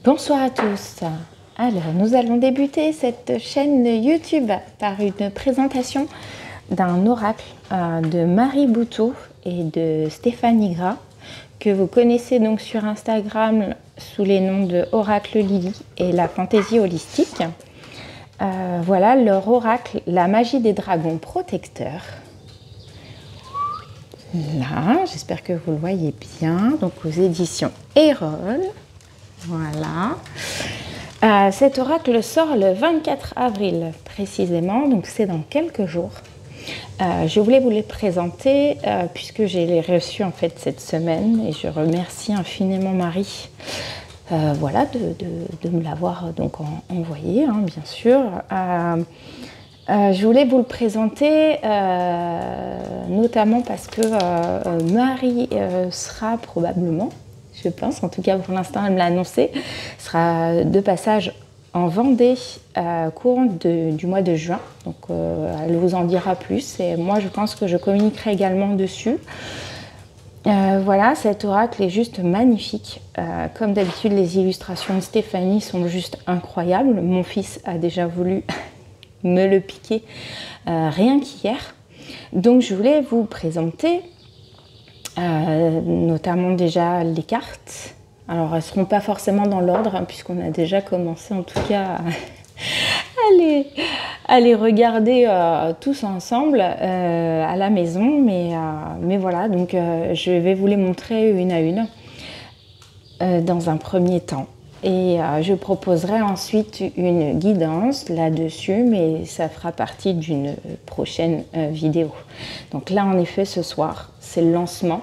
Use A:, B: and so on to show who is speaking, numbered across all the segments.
A: Bonsoir à tous. Alors, nous allons débuter cette chaîne YouTube par une présentation d'un oracle de Marie Bouteau et de Stéphanie Gras, que vous connaissez donc sur Instagram sous les noms de Oracle Lily et la fantaisie holistique. Voilà leur oracle, la magie des dragons protecteurs. Là, j'espère que vous le voyez bien, donc aux éditions Erol. Voilà. Cet oracle sort le 24 avril précisément, donc c'est dans quelques jours. Je voulais vous les présenter puisque je les reçus en fait cette semaine et je remercie infiniment Marie voilà, de me l'avoir donc envoyé, hein, bien sûr. Je voulais vous le présenter notamment parce que Marie sera probablement, je pense, en tout cas pour l'instant elle me l'a annoncé, sera de passage en Vendée courant du mois de juin. Donc elle vous en dira plus et moi je pense que je communiquerai également dessus. Voilà, cet oracle est juste magnifique. Comme d'habitude, les illustrations de Stéphanie sont juste incroyables. Mon fils a déjà voulu me le piquer rien qu'hier. Donc je voulais vous présenter notamment déjà les cartes. Alors elles ne seront pas forcément dans l'ordre hein, puisqu'on a déjà commencé en tout cas à les regarder tous ensemble à la maison. Mais voilà, donc je vais vous les montrer une à une dans un premier temps. Et je proposerai ensuite une guidance là-dessus, mais ça fera partie d'une prochaine vidéo. Donc là, en effet, ce soir, c'est le lancement.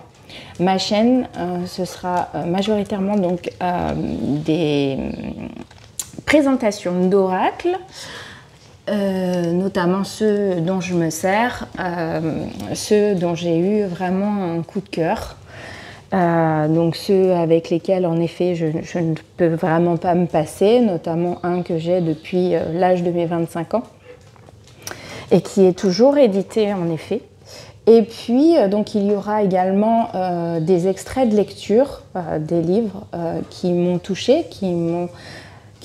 A: Ma chaîne, ce sera majoritairement donc des présentations d'oracles, notamment ceux dont je me sers, ceux dont j'ai eu vraiment un coup de cœur. Donc ceux avec lesquels en effet je ne peux vraiment pas me passer, notamment un que j'ai depuis l'âge de mes 25 ans et qui est toujours édité en effet. Et puis donc il y aura également des extraits de lecture, des livres qui m'ont touchée, qui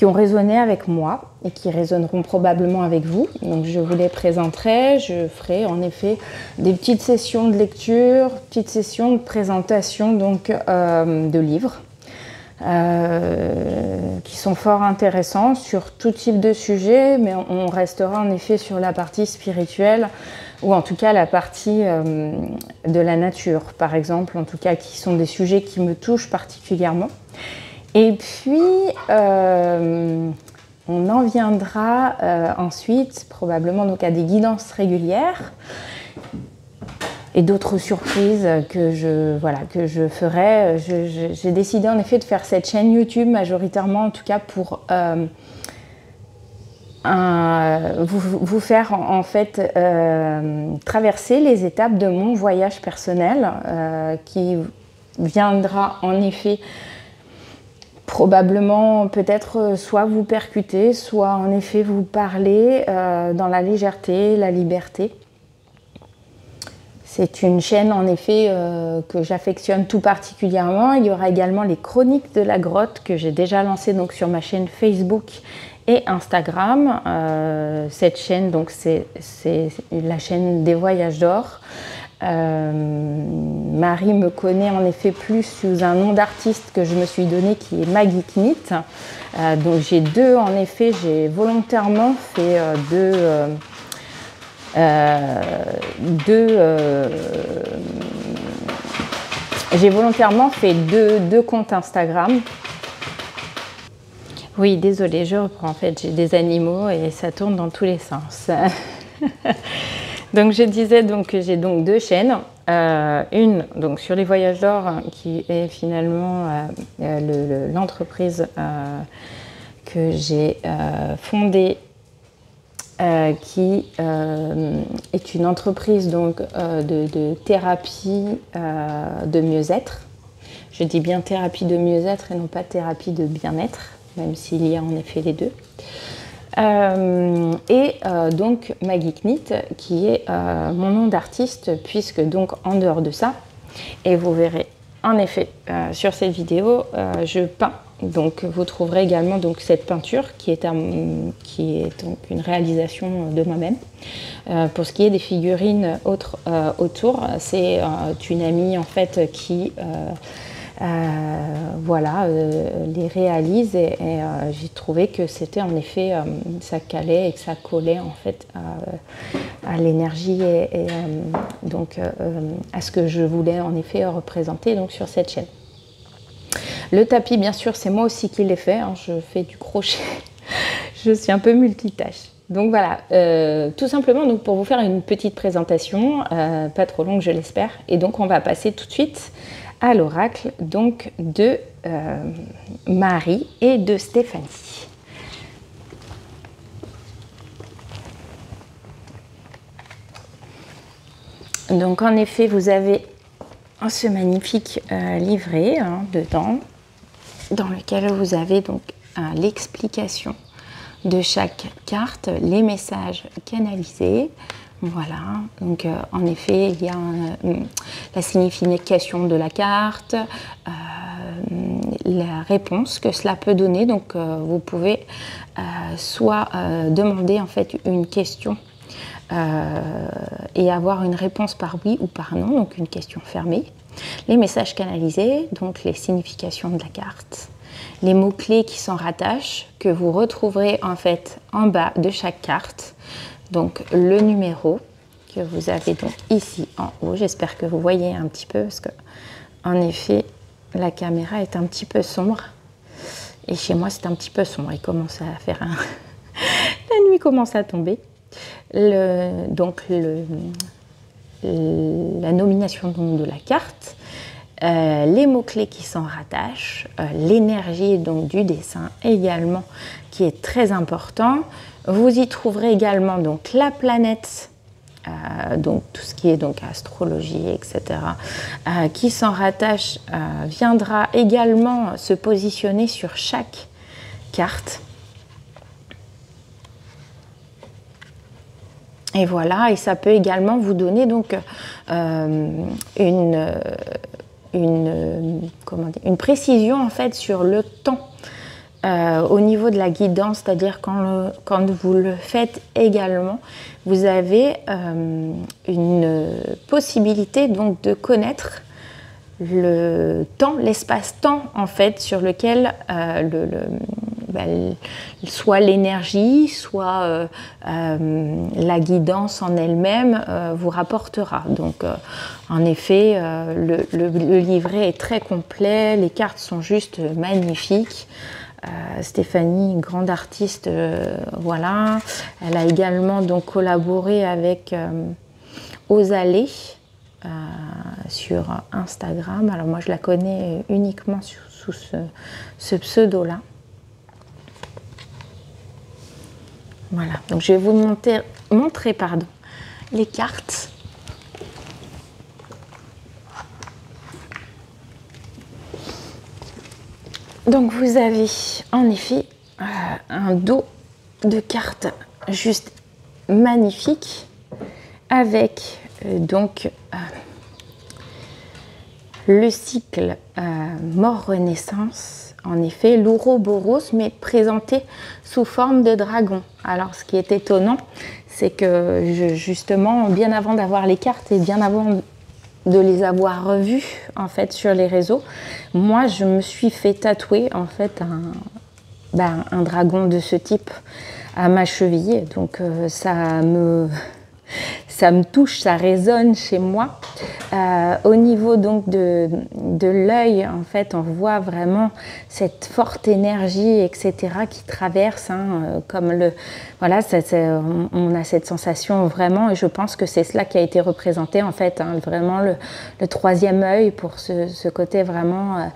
A: ont résonné avec moi et qui résonneront probablement avec vous. Donc je vous les présenterai, je ferai en effet des petites sessions de lecture, petites sessions de présentation donc, de livres qui sont fort intéressants sur tout type de sujet, mais on restera en effet sur la partie spirituelle ou en tout cas la partie de la nature par exemple, en tout cas qui sont des sujets qui me touchent particulièrement. Et puis, on en viendra ensuite probablement donc, à des guidances régulières et d'autres surprises que je ferai. J'ai décidé en effet de faire cette chaîne YouTube majoritairement, en tout cas pour vous faire en fait traverser les étapes de mon voyage personnel qui viendra en effet probablement peut-être soit vous percuter, soit en effet vous parler dans la légèreté, la liberté. C'est une chaîne en effet que j'affectionne tout particulièrement. Il y aura également les chroniques de la grotte que j'ai déjà lancées donc sur ma chaîne Facebook et Instagram. Cette chaîne donc c'est la chaîne des voyages d'or. Marie me connaît en effet plus sous un nom d'artiste que je me suis donné qui est Maggie Knit. Donc j'ai deux, en effet, j'ai volontairement fait deux comptes Instagram. Oui, désolée, je reprends. En fait, j'ai des animaux et ça tourne dans tous les sens. Donc je disais donc que j'ai donc deux chaînes, une donc sur les voyages d'or qui est finalement l'entreprise que j'ai fondée, qui est une entreprise donc de thérapie de mieux-être. Je dis bien thérapie de mieux-être et non pas thérapie de bien-être, même s'il y a en effet les deux. Donc Maggie Knit qui est mon nom d'artiste, puisque donc en dehors de ça, et vous verrez en effet sur cette vidéo, je peins Donc vous trouverez également donc cette peinture qui est donc une réalisation de moi-même. Pour ce qui est des figurines autour, c'est une amie en fait qui voilà, les réalise et j'ai trouvé que c'était en effet ça calait et que ça collait en fait à l'énergie et donc à ce que je voulais en effet représenter donc sur cette chaîne. Le tapis, bien sûr, c'est moi aussi qui l'ai fait. Hein, je fais du crochet. Je suis un peu multitâche. Donc voilà, tout simplement donc pour vous faire une petite présentation, pas trop longue, je l'espère. Et donc on va passer tout de suite à l'oracle donc de Marie et de Stéphanie. Donc en effet, vous avez ce magnifique livret dedans, dans lequel vous avez donc l'explication de chaque carte, les messages canalisés. Voilà, donc en effet, il y a la signification de la carte, la réponse que cela peut donner. Donc vous pouvez soit demander en fait une question et avoir une réponse par oui ou par non, donc une question fermée. Les messages canalisés, donc les significations de la carte, les mots-clés qui s'en rattachent, que vous retrouverez en fait en bas de chaque carte, donc le numéro que vous avez donc ici en haut. J'espère que vous voyez un petit peu parce que en effet la caméra est un petit peu sombre et chez moi c'est un petit peu sombre, il commence à faire un... la nuit commence à tomber. Donc la nomination de la carte, les mots-clés qui s'en rattachent, l'énergie donc du dessin également qui est très important. Vous y trouverez également donc la planète, donc tout ce qui est donc astrologie, etc. Qui s'en rattache viendra également se positionner sur chaque carte. Et voilà, et ça peut également vous donner donc une précision en fait sur le temps au niveau de la guidance, c'est-à-dire quand vous le faites également, vous avez une possibilité donc de connaître le temps, l'espace-temps en fait sur lequel soit l'énergie, soit la guidance en elle-même vous rapportera. Donc en effet, le livret est très complet, les cartes sont juste magnifiques. Stéphanie, grande artiste, voilà. Elle a également donc collaboré avec Osalé sur Instagram. Alors moi je la connais uniquement sous ce pseudo-là. Voilà, donc je vais vous montrer les cartes. Donc vous avez en effet un dos de cartes juste magnifique avec donc le cycle mort-renaissance. En effet, l'Ouroboros, mais présenté sous forme de dragon. Alors, ce qui est étonnant, c'est que justement, bien avant d'avoir les cartes et bien avant de les avoir revues en fait sur les réseaux, moi, je me suis fait tatouer en fait un dragon de ce type à ma cheville. Donc, ça me touche, ça résonne chez moi. Au niveau donc de l'œil, en fait, on voit vraiment cette forte énergie, etc., qui traverse, comme voilà, on a cette sensation vraiment, et je pense que c'est cela qui a été représenté, en fait, vraiment le troisième œil pour ce côté vraiment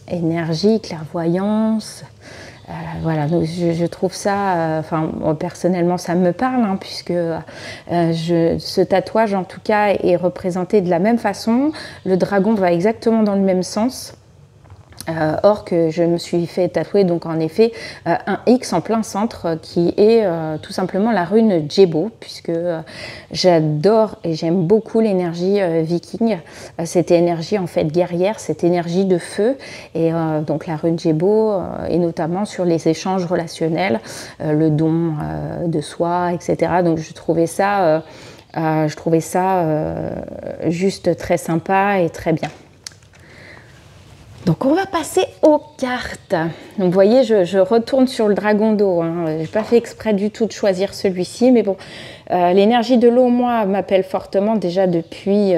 A: énergie, clairvoyance. Voilà, donc je trouve ça, personnellement ça me parle, puisque ce tatouage en tout cas est représenté de la même façon, le dragon va exactement dans le même sens, Or que je me suis fait tatouer donc en effet un X en plein centre qui est tout simplement la rune Djebo, puisque j'adore et j'aime beaucoup l'énergie viking, cette énergie en fait guerrière, cette énergie de feu, et donc la rune Djebo et notamment sur les échanges relationnels, le don de soi, etc. Donc je trouvais ça juste très sympa et très bien. Donc on va passer aux cartes. Donc vous voyez, je retourne sur le dragon d'eau. Hein. Je n'ai pas fait exprès du tout de choisir celui-ci, mais bon, l'énergie de l'eau, moi, m'appelle fortement déjà depuis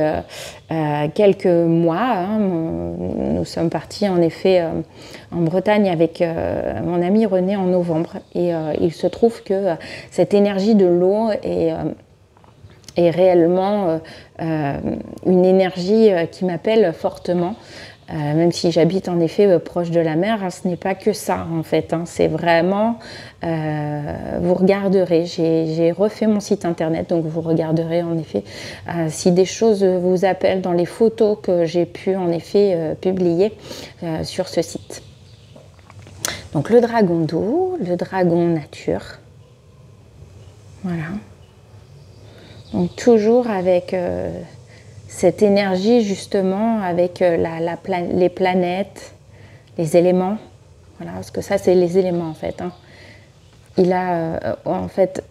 A: quelques mois. Hein. Nous sommes partis en effet en Bretagne avec mon ami René en novembre, et il se trouve que cette énergie de l'eau est réellement une énergie qui m'appelle fortement. Même si j'habite en effet proche de la mer, hein, ce n'est pas que ça en fait, hein, c'est vraiment, vous regarderez, j'ai refait mon site internet, donc vous regarderez en effet si des choses vous appellent dans les photos que j'ai pu en effet publier sur ce site. Donc le dragon d'eau, le dragon nature, voilà, donc toujours avec cette énergie justement avec les planètes, les éléments, voilà, parce que ça c'est les éléments en fait. Hein. Il a en fait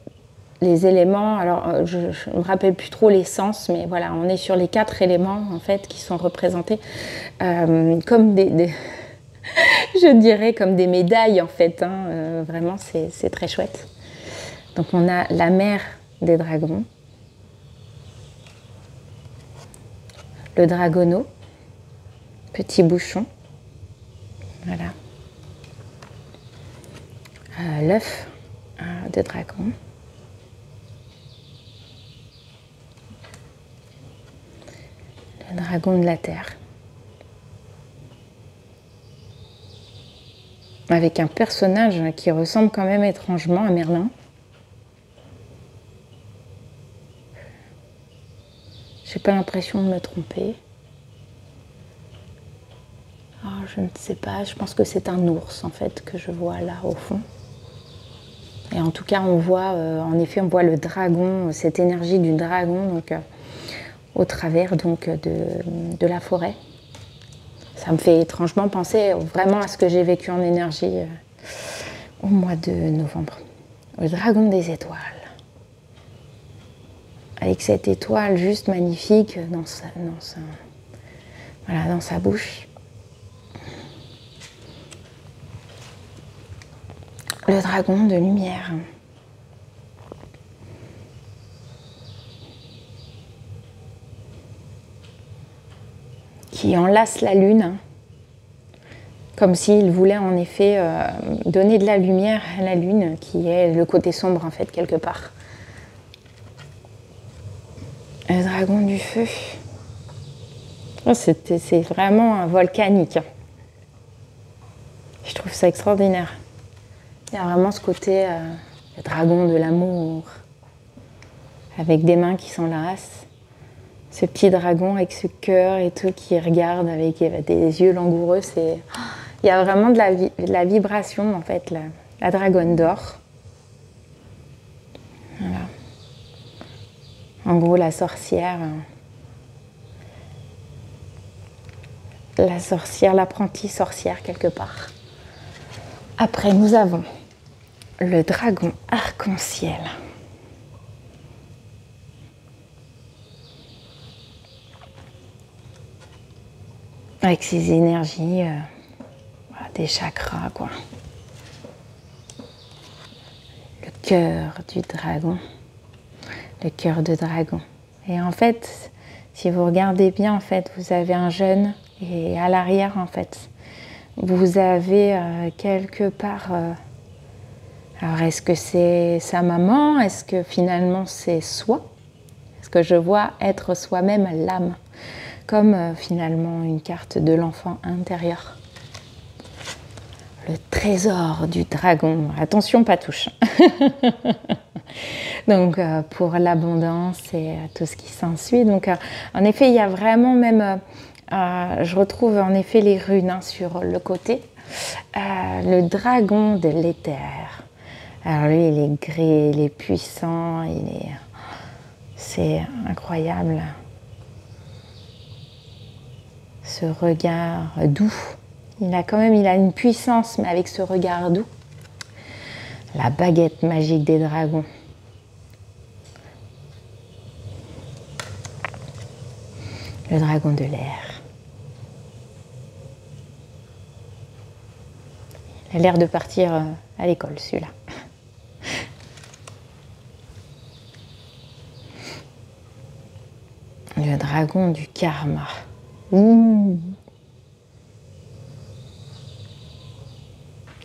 A: les éléments, alors je ne me rappelle plus trop les sens, mais voilà, on est sur les 4 éléments en fait qui sont représentés comme je dirais comme des médailles en fait. Hein. Vraiment c'est très chouette. Donc on a la mère des dragons. Le dragonneau, petit bouchon, voilà. L'œuf de dragon. Le dragon de la terre. Avec un personnage qui ressemble quand même étrangement à Merlin. J'ai pas l'impression de me tromper. Oh, je ne sais pas, je pense que c'est un ours en fait que je vois là au fond. Et en tout cas, on voit, en effet, on voit le dragon, cette énergie du dragon, donc au travers donc de la forêt. Ça me fait étrangement penser vraiment à ce que j'ai vécu en énergie au mois de novembre. Le dragon des étoiles. Avec cette étoile juste magnifique dans sa bouche. Le dragon de lumière. Qui enlace la lune, comme s'il voulait en effet donner de la lumière à la lune, qui est le côté sombre en fait quelque part. Le dragon du feu. Oh, c'est vraiment volcanique. Je trouve ça extraordinaire. Il y a vraiment ce côté, le dragon de l'amour, avec des mains qui s'enlacent. Ce petit dragon avec ce cœur et tout qui regarde avec des yeux langoureux. Il y a vraiment de la vibration en fait, la dragonne d'or. Voilà. En gros, la sorcière, l'apprentie sorcière quelque part. Après, nous avons le dragon arc-en-ciel. Avec ses énergies, des chakras, quoi. Le cœur du dragon. Le cœur de dragon. Et en fait, si vous regardez bien, en fait, vous avez un jeune et à l'arrière, en fait, vous avez quelque part... alors, est-ce que c'est sa maman? Est-ce que finalement c'est soi? Est-ce que je vois être soi-même l'âme? Comme finalement une carte de l'enfant intérieur. Le trésor du dragon. Attention, pas touche. Donc pour l'abondance et tout ce qui s'ensuit. Donc en effet, il y a vraiment même Je retrouve en effet les runes hein, sur le côté. Le dragon de l'éther. Alors lui, il est gris, il est puissant, c'est incroyable. Ce regard doux. Il a une puissance, mais avec ce regard doux. La baguette magique des dragons. Le dragon de l'air. Il a l'air de partir à l'école, celui-là. Le dragon du karma. Ouh.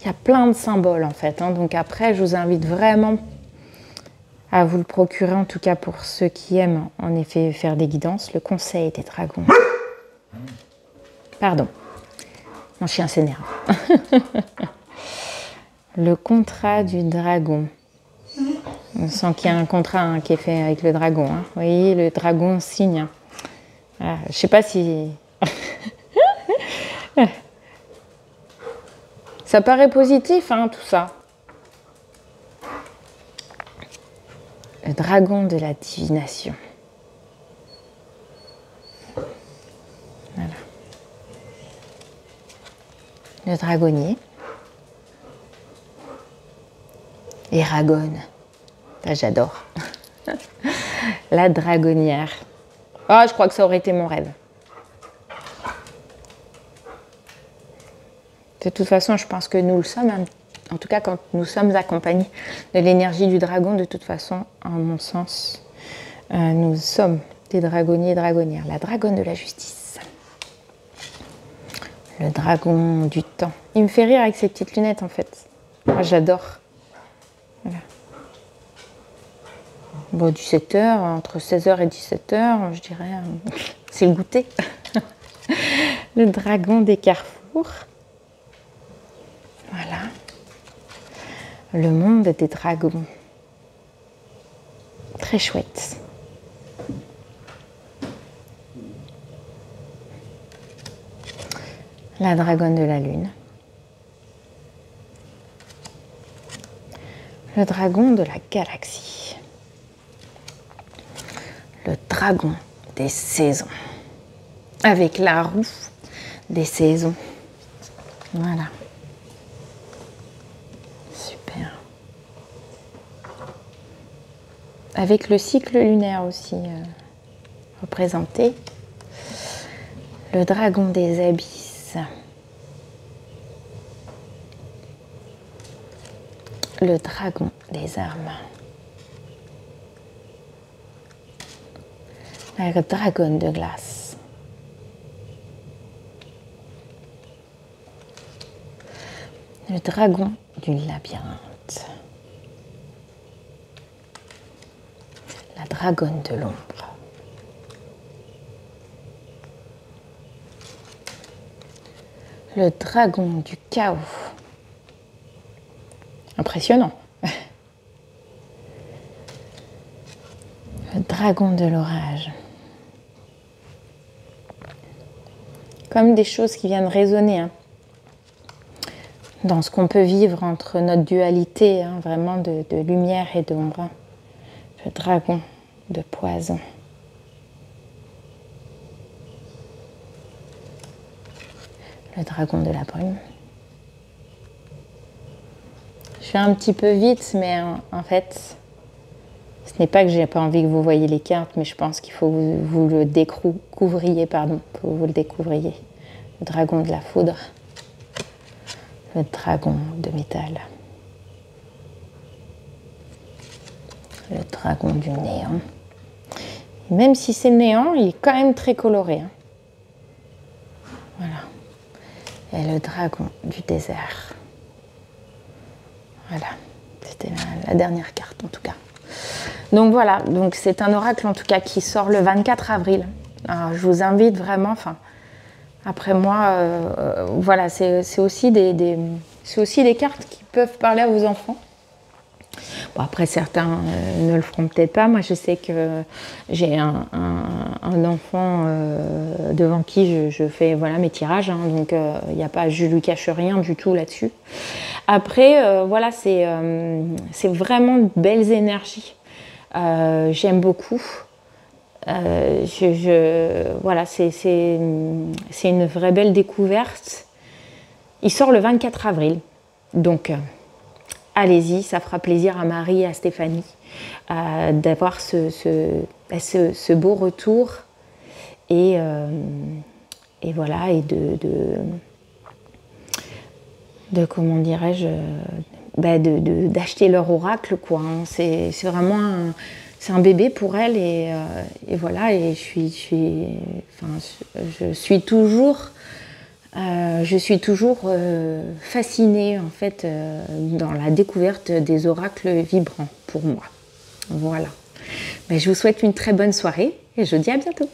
A: Il y a plein de symboles en fait. Hein. Donc après, je vous invite vraiment à vous le procurer, en tout cas pour ceux qui aiment en effet faire des guidances. Le conseil des dragons. Pardon, mon chien s'énerve. Le contrat du dragon. On sent qu'il y a un contrat hein, qui est fait avec le dragon. Hein. Vous voyez, le dragon signe. Voilà. Je ne sais pas si... Ça paraît positif, hein, tout ça. Le dragon de la divination. Voilà. Le dragonnier. Éragone. J'adore. La dragonnière. Ah, je crois que ça aurait été mon rêve. De toute façon, je pense que nous le sommes, en tout cas quand nous sommes accompagnés de l'énergie du dragon, de toute façon, en mon sens, nous sommes des dragonniers et dragonnières. La dragonne de la justice. Le dragon du temps. Il me fait rire avec ses petites lunettes en fait. Moi j'adore. Voilà. Bon, 17h, entre 16h et 17h, je dirais, c'est le goûter. Le dragon des carrefours. Voilà. Le monde des dragons. Très chouette. La dragonne de la lune. Le dragon de la galaxie. Le dragon des saisons. Avec la roue des saisons. Voilà. Super. Avec le cycle lunaire aussi représenté. Le dragon des abysses. Le dragon des armes. La dragonne de glace. Le dragon du labyrinthe. La dragonne de l'ombre. Le dragon du chaos. Impressionnant. Le dragon de l'orage. Comme des choses qui viennent résonner hein, dans ce qu'on peut vivre entre notre dualité, hein, vraiment de lumière et d'ombre. Le dragon de poison. Le dragon de la brume. Je fais un petit peu vite, mais en fait, ce n'est pas que j'ai pas envie que vous voyiez les cartes, mais je pense qu'il faut que vous le découvriez, pardon, faut que vous le découvriez. Le dragon de la foudre, le dragon de métal, le dragon du néant. Et même si c'est néant, il est quand même très coloré. Hein. Voilà. Et le dragon du désert. Voilà, c'était la dernière carte en tout cas. Donc voilà, donc c'est un oracle en tout cas qui sort le 24 avril. Alors, je vous invite vraiment, enfin, après moi, voilà, c'est aussi des cartes qui peuvent parler à vos enfants. Bon, après, certains ne le feront peut-être pas. Moi, je sais que j'ai un enfant devant qui je fais voilà, mes tirages. Hein, donc, je lui cache rien du tout là-dessus. Après, voilà, c'est vraiment de belles énergies. J'aime beaucoup. Voilà, c'est une vraie belle découverte. Il sort le 24 avril. Donc, allez-y, ça fera plaisir à Marie et à Stéphanie d'avoir ce beau retour et voilà, et comment dirais-je, d'acheter leur oracle, quoi. Hein. C'est vraiment un bébé pour elle et voilà, et je suis toujours fascinée en fait dans la découverte des oracles vibrants pour moi. Voilà. Je vous souhaite une très bonne soirée et je vous dis à bientôt.